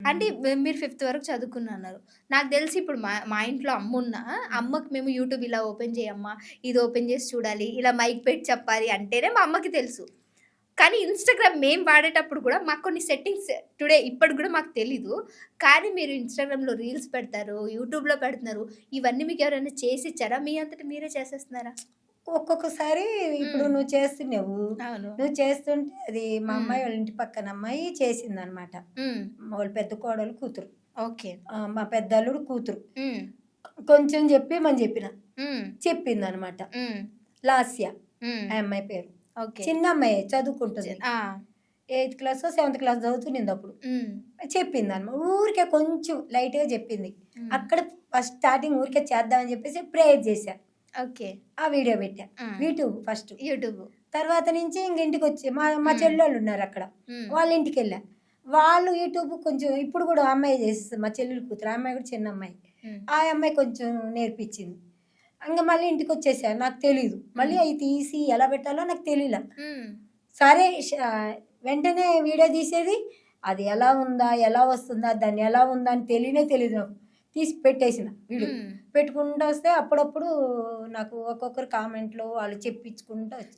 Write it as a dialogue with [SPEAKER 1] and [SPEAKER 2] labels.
[SPEAKER 1] అంటే మీరు ఫిఫ్త్ వరకు చదువుకున్నా అన్నారు. నాకు తెలిసి ఇప్పుడు మా మా ఇంట్లో అమ్మున్నా,
[SPEAKER 2] హ్మ్.
[SPEAKER 1] అమ్మకి మేము యూట్యూబ్ ఇలా ఓపెన్ చేయమ్మా, ఇది ఓపెన్ చేసి చూడాలి, ఇలా మైక్ పెట్టి చెప్పాలి అంటేనే మా అమ్మకి తెలుసు. కానీ ఇన్‌స్టాగ్రామ్ మేము వాడేటప్పుడు కూడా మాకు కొన్ని సెట్టింగ్స్ ఇప్పటికి గూడా మాకు తెలీదు. కానీ మీరు ఇన్‌స్టాగ్రామ్‌లో రీల్స్ పెడతారు, యూట్యూబ్‌లో పెడుతున్నారు. ఇవన్నీ మీకెవరైనా చేసిచ్చారా? మీ అంతట మీరే చేసేస్తున్నారా?
[SPEAKER 2] ఒక్కొక్కసారి ఇప్పుడు
[SPEAKER 1] హ్మ్.
[SPEAKER 2] నువ్వు చేస్తున్నావు.
[SPEAKER 1] అవును.
[SPEAKER 2] నువ్వు చేస్తుంటే అది మా
[SPEAKER 1] హ్మ్.
[SPEAKER 2] అమ్మాయి వాళ్ళ ఇంటి పక్కన అమ్మాయి చేసిందనమాట.
[SPEAKER 1] హ్మ్.
[SPEAKER 2] వాళ్ళ పెద్ద కోడలు కూతురు.
[SPEAKER 1] ఓకే.
[SPEAKER 2] మా పెద్దల్లుడు కూతురు.
[SPEAKER 1] హ్మ్.
[SPEAKER 2] కొంచెం చెప్పిమని చెప్పిన.
[SPEAKER 1] హ్మ్.
[SPEAKER 2] చెప్పిందనమాట.
[SPEAKER 1] హ్మ్.
[SPEAKER 2] లాస్య
[SPEAKER 1] హ్మ్.
[SPEAKER 2] ఆ అమ్మాయి పేరు.
[SPEAKER 1] ఓకే.
[SPEAKER 2] చిన్న అమ్మాయే చదువుకుంటుంది.
[SPEAKER 1] ఆ!
[SPEAKER 2] ఎయిత్ క్లాసో, సెవెంత్ క్లాస్ చదువుతున్నిందప్పుడు.
[SPEAKER 1] హ్మ్.
[SPEAKER 2] చెప్పిందనమాట. ఊరికే కొంచెం లైట్‌గా చెప్పింది.
[SPEAKER 1] హ్మ్.
[SPEAKER 2] అక్కడ ఫస్ట్ స్టార్టింగ్ ఊరికే చేద్దామని చెప్పేసి ప్రేయర్ చేశా.
[SPEAKER 1] ఓకే.
[SPEAKER 2] ఆ వీడియో పెట్టా.
[SPEAKER 1] హ్మ్.
[SPEAKER 2] YouTube first.
[SPEAKER 1] యూట్యూబ్.
[SPEAKER 2] తర్వాత నుంచి ఇంక ఇంటికొచ్చి మా మా
[SPEAKER 1] హ్మ్.
[SPEAKER 2] చెల్లోళ్ళున్నారక్కడ.
[SPEAKER 1] హ్మ్.
[SPEAKER 2] వాళ్ళ ఇంటికెళ్ళా. వాళ్ళు యూట్యూబ్ కొంచెం ఇప్పుడు గూడా ఆ అమ్మాయే చేసేస్తది. మా చెల్లెలు కూతురు. ఆ అమ్మాయి కూడా చిన్న అమ్మాయి.
[SPEAKER 1] హ్మ్.
[SPEAKER 2] ఆ అమ్మాయి కొంచెం నేర్పించింది. ఇంగ మళ్ళీ ఇంటికొచ్చేసా. నాకు తెలీదు. మళ్ళీ
[SPEAKER 1] హ్మ్.
[SPEAKER 2] అయి తీసి ఎలా పెట్టాలో నాకు తెలీలా.
[SPEAKER 1] హ్మ్.
[SPEAKER 2] సరే వెంటనే వీడియో తీసేది. అది ఎలా ఉందా? ఎలా వస్తుందా? దాన్ని ఎలా ఉందా? అని తెలీనే తెలీదు నాకు. తీసి పెట్టేసిన వీడియో.
[SPEAKER 1] హ్మ్.
[SPEAKER 2] పెట్టుకుంటా వస్తే అప్పుడప్పుడు నాకు ఒక్కొక్కరు కామెంట్‌లో వాళ్ళు చెప్పించుకుంటా